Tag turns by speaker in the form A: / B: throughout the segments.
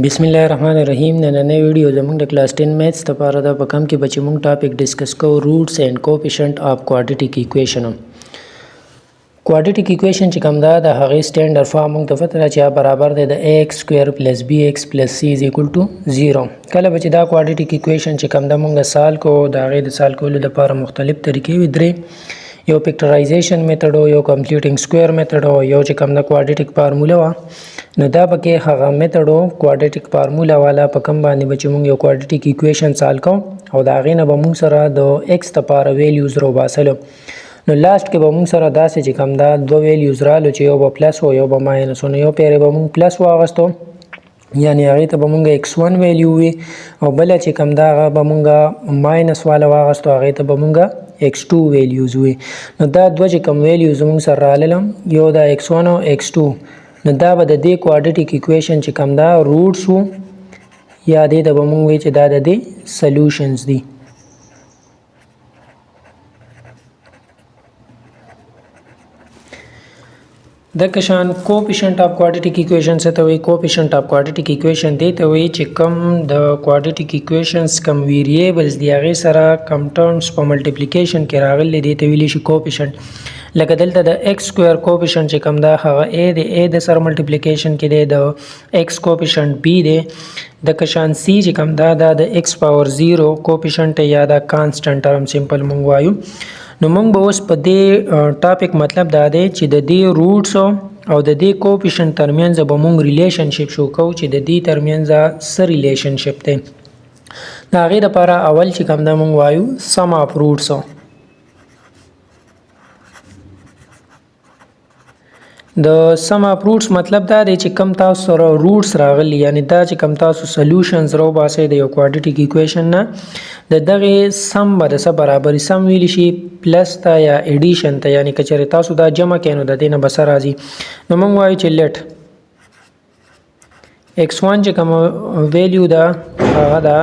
A: बिस्मिल्लाहिर्रहमानिर्रहीम नन्हे वीडियो زموږ د کلاس 10 میथ्स لپاره د په کم کې بچی مونږ ټاپک ډیسکس کوو روټس اینڈ کوفیشنٹ اف کوادریټیک ایکویشن کوادریټیک ایکویشن چې کوم دا د هغې سټینډرډ فارم مونږ ته پته ده چې برابر دی د ax سکویر پلس bx پلس c از ایکول ټو 0 کله به چې دا کوادریټیک ایکویشن چې کوم دا مونږ سال کو د هغې د سال کولو لپاره مختلف طریقې وي درې یو فیکټرایزیشن میتھډ یو کمپلیټینګ سکویر میتھډ یو چې کوم د کوادریټیک فارموله وه نو دا پکې هغه میتھډ کوادریټیک فارموله والا په کوم باندې به چې موږ یو کوادریټیک ایکویشن سال کوو او د هغې نه به موږ سره د ایکس لپاره ویلیوز راوباسلو نو لاست کې به موږ سره داسې چې کوم دا دوه ویلیوز رالو چې یو به پلس و یو به ماینس و نو یو پیرې به موږ پلس واغستو یعنی هغې ته به موږ x1 ویلیو وي او بله چې کوم دا هغه به موږ ماینس والا واغستو هغې ته به موږ x2 ویلیوز وي نو دا دوه چې کوم ویلیوز موږ سره رالل یو دا x1 او x2 نو دا به د دې کوادریټیک ایکویشن چې کوم دا روټس وو یا دې ته به موږ وایو چې دا د دې سلیوشنز دي دغه شان کوفیشنٹ اف کوادریټیک ایکویشن څه ته وایي کوفیشنٹ اف کوادریټیک ایکویشن دې ته وایي چې کوم د کوادریټیک ایکویشنز کم ویریبلز دی هغې سره کم ټرمز په ملټیپلیکیشن کې راغلي دې ته ویلی شي کوفیشنٹ لکه دلته د x سکویر کوفیشنٹ چې کوم دا هغه a دی a د سره ملټیپلیکیشن کې دی د x کوفیشنٹ b دی دغه شان c چې کوم دا د x پاور 0 کوفیشنٹ یا دا کانسټنټ ټرم سمپل مونږ وایو نو مونږ به اوس په دې ټاپک مطلب دا دی چې د دې روټس او د دې کوفیشنٹ ترمنځ به مونږ ریلیشنشپ شو کوو چې د دې ترمنځ څه ریلیشنشپ دی د هغې دپاره اول چې کوم دا مونږ وایو سم اف روټس د سم اف روټس مطلب دا دی چې کم تاسو سره روټس راغلي یعنی دا چې کم تاسو سلیوشنز راوباسئ د یو کوادریټیک ایکویشن نه د دغې سم به د څه برابري سم ویلی شي پلس ته یا ایډیشن ته یعنی که چېرې تاسو دا جمع کړئ نو د دې نه به څه راځي نو موږ وایو چې لیټ x1 چې کومه ویلیو ده هغه ده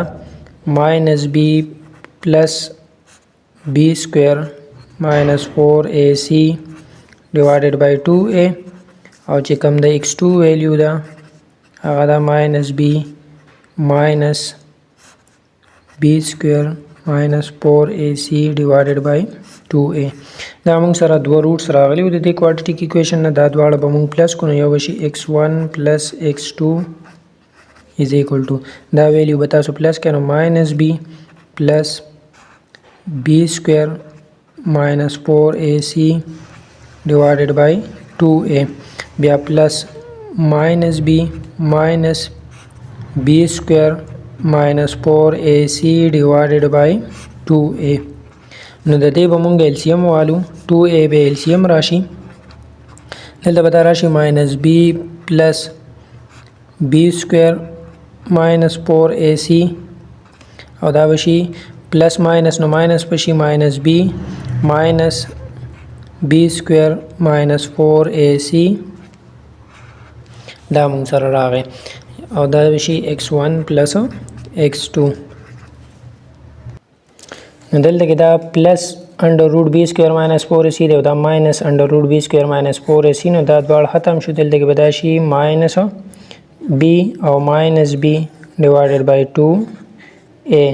A: ماینس b پلس b سکویر ماینس 4ac divided by 2a او چې کوم د x2 ویلیو ده هغه ده ماینس b ماینس b سکویر ماینس 4ac divided by 2a دا موږ سره دوه روټس راغلي د دې کوادریټیک ایکویشن نه دا دواړه به موږ پلس کړو یو به شي x1 پلس x2 is equal to دا ویلیو به تاسو پلس کړئ نو ماینس b پلس b سکویر ماینس 4ac divided by 2a بیا پلس ماینس b ماینس b سکویر ماینس 4ac divided by 2a نو د دې به مونږ LCM والو 2a به LCM راشي دلته به دا راشي ماینس b پلس b سکویر ماینس 4ac او دا به شي پلس ماینس نو ماینس به شي ماینس b ماینس b سکویر ماینس 4ac دا مونږ سره راغی او دا به شي x1 پلس x2 نو دلته کې دا پلس انډر روټ b سکویر ماینس 4ac دی او دا ماینس انډر روټ b سکویر ماینس 4ac نو دا دواړه ختم شو دلته کې به دا شي ماینس b او ماینس b ډیوایډډ بای 2a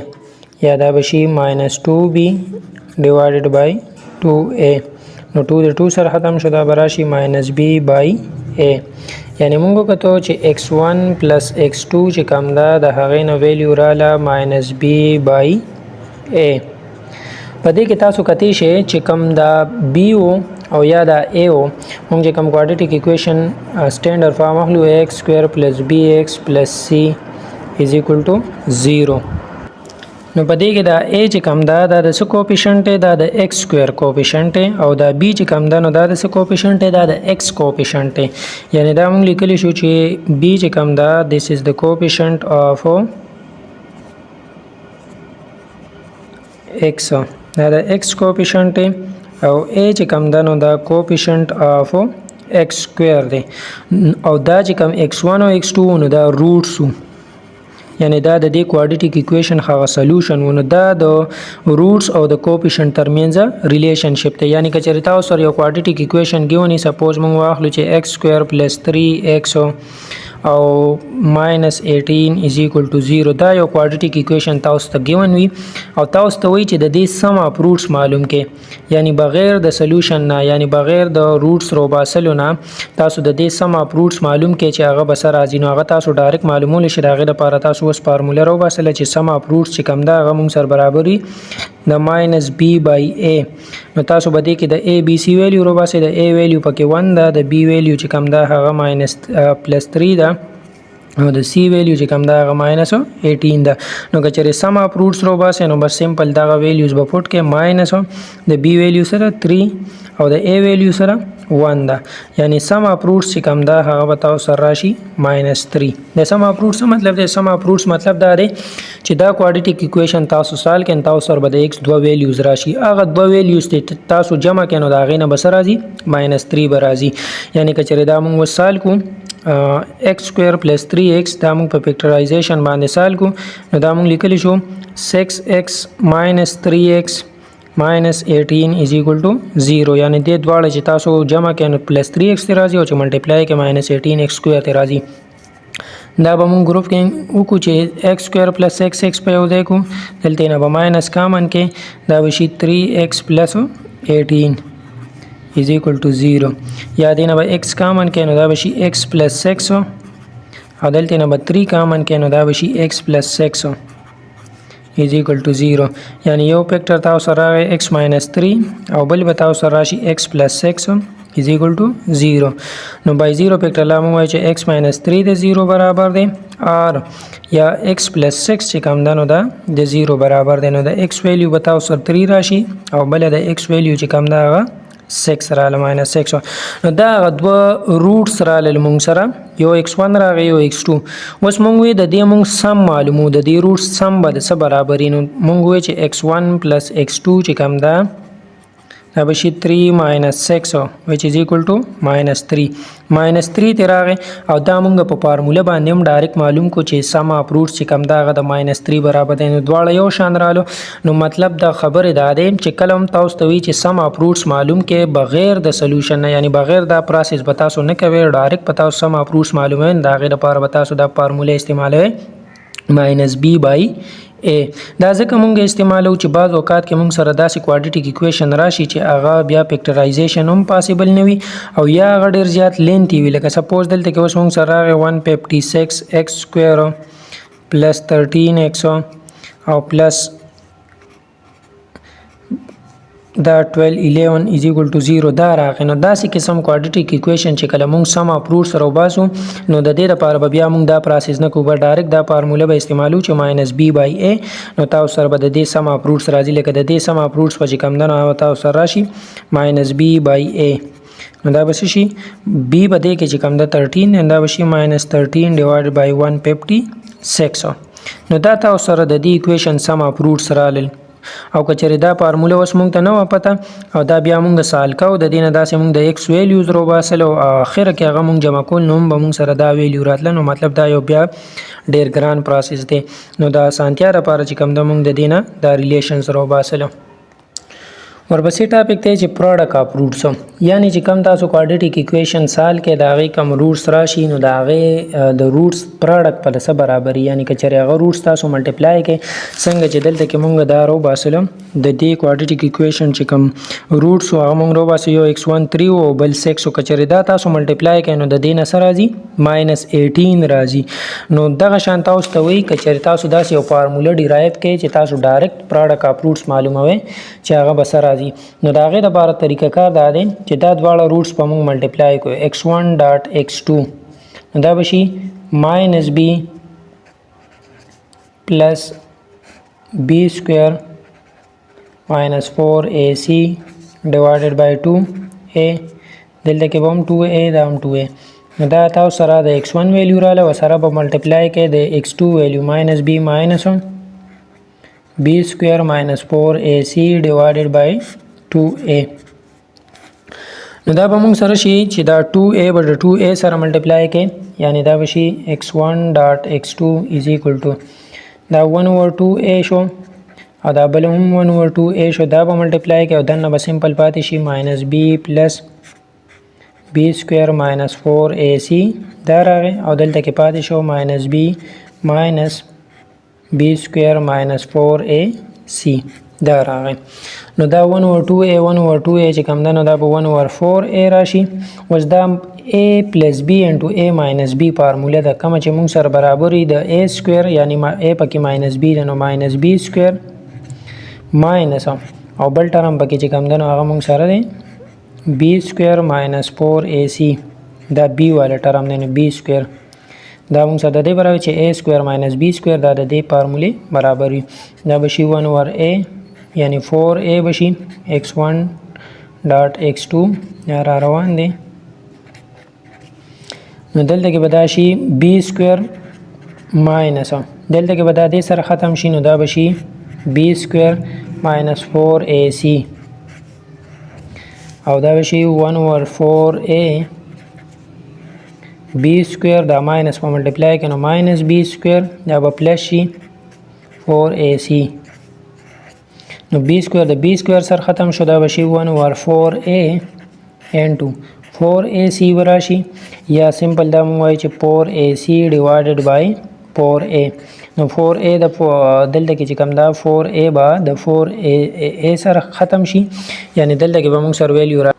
A: یا دا به شي ماینس 2b ډیوایډډ بای 2a نو 2 د 2 سره ختم شو دا به راشي ماینس b بای a یعنی موږ وکتو چې x1 پلس x2 چې کوم ده د هغې نه ویلیو راله ماینس b بای a په دې کې تاسو کتی شئ چې کوم دا b و او یا دا a و موږ چې کوم کوادریټیک ایکویشن سټینډرډ فارم اخلو x سکویر پلس bx پلس c از ایکول ټو 0 نو په دې کې دا a چې کوم دا د څه کوفیشنټ دی دا د x سکویر کوفیشنټ دی او دا b چې کوم دا نو دا د څه کوفیشنټ دی دا د x کوفیشنټ دی یعنی دا موږ لیکلی شو چې b چې کوم دا this is the coefficient of x دا د x کوفیشنټ دی او a چې کوم دا نو دا کوفیشنټ of x سکویر دی او دا چې کوم x1 او x2 نو دا روټس یعنی دا د دې کوادریټیک ایکویشن هغه سلیوشن ونه دا د روټس او د کوفیشنټ ترمنځ ریلیشنشپ ته یعنی که چېرې تاسو سره یو کوادریټیک ایکویشن ګیونی سپوز موږ واخلو چې x سکویر پلس 3x او ماینس 18 از ایکول ټو 0. دا یو کوادریټیک ایکویشن تاسو ته ګیون وي او تاسو ته وایي چې د دې سم اف روټس معلوم کې، یعنی بغیر د سولوشن نه، یعنی بغیر د روټس رو باسلو نه تاسو د دې سم اف روټس معلوم کې چې هغه به سره راځي. نو هغه تاسو ډایرکټ معلومول شي. د هغې لپاره تاسو اوس فارموله رو باسله چې سم اف روټس چې کوم ده هغه موږ سره برابر وي د ماینس بی بای ا. نو تاسو به دې کې د ا بی سی ویلیو رو باسئ. د ا ویلیو پکې 1 ده، د بی ویلیو چې کوم ده هغه ماینس پلس 3 ده او د سی ویلیو چې کوم ده هغه ماینس 18 ده. نو که چېرې سم اف روټس رو باسئ نو بس سمپل دغه ویلیوز به پوټ کې ماینس د بی ویلیو سره 3 او د ا ویلیو سره 1 ده، یعنی سم اف روټس چې کوم ده هغه به تاسو سره راشي ماینس 3. د سم اف روټس مطلب دی، سم اف روټس مطلب دا دی چې دا کوادریټیک ایکویشن تاسو سال کې تاسو سره به د ایکس 2 ویلیوز راشي. هغه 2 ویلیوز تاسو جمع کړئ نو د هغې نه به څه راځي ماینس 3 به راځي. یعنی که چېرې دا موږ وسال کو x سکویر پلس 3x دا موږ په فیکټرایزیشن باندې سال کو نو دا موږ لیکلی شو 6x ماینس 3x ماینس 18 از ایکول ټو 0. یعنی دې دواړه چې تاسو جمع کړئ نو پلس 3x ته راځي او چې ملټیپلای کړئ ماینس 18x سکویر ته راځي. دا به موږ ګروپ کې وکړو چې x سکویر پلس x په یو ځای کو، دلته نه به ماینس کامن کې دا به شي 3x پلس 18 is equal to 0. یا دې نه به x کامن کې نو دا به شي x پلس 6 او دلته نه به 3 کامن کې نو دا به شي x پلس 6 is equal to 0. یعنی یو فیکټر تاسو سره راغی x ماینس 3 او بل به تاسو سره راشي x پلس 6 is equal to 0. نو بای 0 فیکټر لا موږ وایو چې x ماینس 3 د 0 برابر دی اور یا x پلس 6 چې کوم ده نو دا د 0 برابر دی. نو د x ویلیو به تاسو سره 3 راشي او بل د x ویلیو چې کوم ده هغه 6 رااله ماینس 6. نو دا هغه دوه روټس رااله موږ سره، یو x1 راغی یو x2. اوس موږ وایو د دې موږ سم معلومو، د دې روټس سم به د څه برابري. نو موږ وایو چې x1 پلس x2 چې کوم ده دا به شي 3 ماینس 6 which is equal to ماینس 3. ماینس 3 ته راغی او دا موږ په فارموله باندې هم ډایرکټ معلوم کو چې سم اف روټس چې کوم ده هغه د ماینس 3 برابر دی. نو دواړه یو شان رالو. نو مطلب دا خبره دا دی چې کله هم تاسو ته وایي چې سم اف روټس معلوم کې بغیر د سولوشن نه، یعنی بغیر دا پروسس به تاسو نه کوئ، ډایرکټ په تاسو سم اف روټس معلوموي. دا هغې لپاره به تاسو دا فارموله استعمالوئ ماینس بی بای A. دا ځکه مونږ استعمالو چې بعض اوقات کې مونږ سره داسې کوادریټیک ایکویشن راشي چې هغه بیا فیکټرایزیشن هم پاسیبل نه وي او یا هغه ډېر زیات لینتي وي. لکه سپوز دلته کې اوس مونږ سره راغی 156x سکویر پلس 13x او پلس دا 12 11 is equal to 0 دا راغی. نو داسې قسم کوادریټیک ایکویشن چې کله مونږ سم اف روټس سره وباسو نو د دې لپاره به بیا مونږ دا پروسس نه کوو، به ډایرکټ دا فارموله به استعمالو چې ماینس بی بای ا. نو تاسو سره به د دې سم اف روټس راځي، لکه د دې سم اف روټس په چې کوم ده نو تاسو سره راشي ماینس بی بای ا. نو دا به شي بی به دې کې چې کوم ده 13 دا به شي ماینس 13 ډیوایډ بای 156. نو دا تاسو سره د دې ایکویشن سم اف روټس رالل. او که چېرې دا فارموله اوس موږ ته نه وه پته او دا بیا موږ سال کوو، د دې نه داسې موږ د ایکس ویلیوز رو باسل او اخره کې هغه موږ جمع کول نو هم به موږ سره دا ویلیو راتله. نو مطلب دا یو بیا ډېر ګران پروسس دی. نو د اسانتیا لپاره چې کوم ده موږ د دې نه دا ریلیشنز رو باسلو. ورپسې ټاپک دی چې پروډکټ اف روټس، یعنی چې کوم تاسو کوادریټیک ایکویشن سال کې د هغې کوم روټس راشي نو د هغې د روټس پروډکټ په څه برابري، یعنی که چېرې هغه روټس تاسو ملټیپلای کړئ څنګه چې دلته کې موږ دا رو باسلو د دې کوادریټیک ایکویشن چې کوم روټس و هغه موږ رو باسو، یو x1 3 او بل 6 و. که چېرې دا تاسو ملټیپلای کړئ نو د دې نه څه راځي ماینس 18 راځي. نو دغه شان تاسو ته وایي که چېرې تاسو داسې یو فارموله ډیرایو کړئ چې تاسو ډایرکټ پروډکټ اف روټس معلوموئ چې هغه به څه راځي. نو د هغې لپاره طریقه کار دا دی چې دا دواړه روټس په موږ ملټیپلای کړو x1 ډاټ x2 نو دا به شي ماینس بی پلس بی سکویر ماینس 4ac ډیوایډډ بای 2a. دلته کې به هم 2a دا هم 2a. نو دا تاسو سره د x1 ویلیو راله او سره به ملټیپلای کړئ د x2 ویلیو ماینس بی ماینس b square minus 4ac divided by 2a. نو دا به موږ سره شي چې دا 2a به د 2a سره ملټیپلای کړئ، یعنی دا به شي x1 ډاټ x2 is equal to دا 1 over 2a شو او دا بل هم 1 over 2a شو. دا به ملټیپلای کړئ او دننه به سمپل پاتې شي ماینس b پلس b سکویر ماینس 4ac دا راغی او دلته کې پاتې شو ماینس b ماینس b سکویر ماینس 4ac دا راغی. نو دا 1 over 2a 1 over 2a چې کوم ده نو دا به 1 over 4a راشي. اوس دا a plus b into a minus b فارموله ده کومه چې موږ سره برابر وي د a سکویر یعنی a پکې ماینس b ده نو ماینس b سکویر ماینس او بل ټرم پکې چې کوم ده نو هغه موږ سره دی b سکویر ماینس 4ac دا b والا ټرم دی نو b سکویر دا موږ سره د دې برابر چې a سکویر ماینس b سکویر دا د دې فارمولې برابر وي. دا به شي 1 over a یعنی 4a بشي x1 ډاټ x2 یا را روان دی. نو دلته کې به دا شي b سکویر ماینس دلته کې به دا دې سره ختم شي نو دا به شي b سکویر ماینس 4ac او دا به شي 1 over 4a b سکویر دا ماینس په ملټیپلای کې نو ماینس b سکویر دا به پلس شي 4ac نو b سکویر د b سکویر سره ختم شو دا به شي 1 over 4a into 4ac وراشي یا سمپل دا مو وایي چې 4ac divided by 4a نو 4a د دلته کې چې کوم دا 4a به د 4a سره ختم شي یعنی دلته کې به موږ سره ویلیو را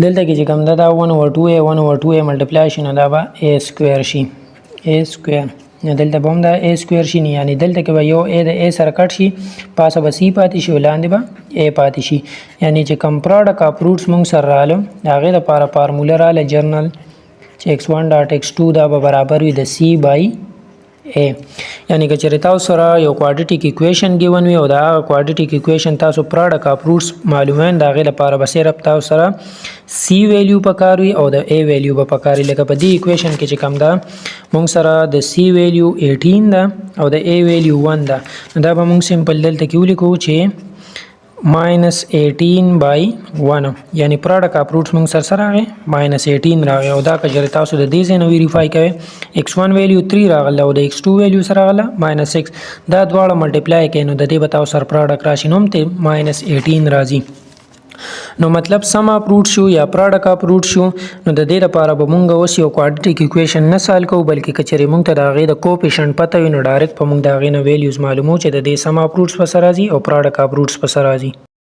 A: دلته کې چې کوم دا 1 over 2a 1 over 2a ملټیپلای شي نو دا به a سکویر شي a سکویر نو دلته به هم دا a سکویر شي یعنی دلته کې به یو a د a سره کټ شي پاسه به c پاتې شي ولاندې به a پاتې شي یعنی چې کوم پروډکټ اف روټس موږ سره رااله هغې لپاره فارموله رااله جرنل چې x1 ډاټ x2 دا به برابر وي د c بای a یعنی که چېرې تاسو سره یو کوادریټیک ایکویشن ګیون وي او دا هغه کوادریټیک ایکویشن تاسو پروډکټ اف روټس معلوموي د هغې لپاره به صرف تاسو سره c ویلیو پکار وي او د a ویلیو به پکار وي لکه په دې ایکویشن کې چې کوم ده موږ سره د c ویلیو 18 ده او د a ویلیو 1 ده نو دا به موږ سمپل دلته کې ولیکو چې minus 18 by 1 یعنی پروډکټ اف روټس موږ سره راغی minus 18 راغی او دا که چېرې تاسو د دې ځای نه ویریفای کوئ x1 ویلیو 3 راغله او د x2 ویلیو سره راغله minus 6 دا دواړه ملټیپلای کوئ نو د دې به تاسو سره پروډکټ راشي نو هم ته minus 18 راځي. نو مطلب سم اف روټ شو یا پروډکټ اف روټ شو نو د دې لپاره به مونږ اوس یو کوادریټیک ایکویشن نه سال کوو بلکې که چېرې مونږ ته د هغې د کوفیشنټ پته وي نو ډایرکټ به مونږ د هغې نه ویلیوز معلومو چې د دې سم اف روټس په څه راځي او پروډکټ اف روټس په څه راځي.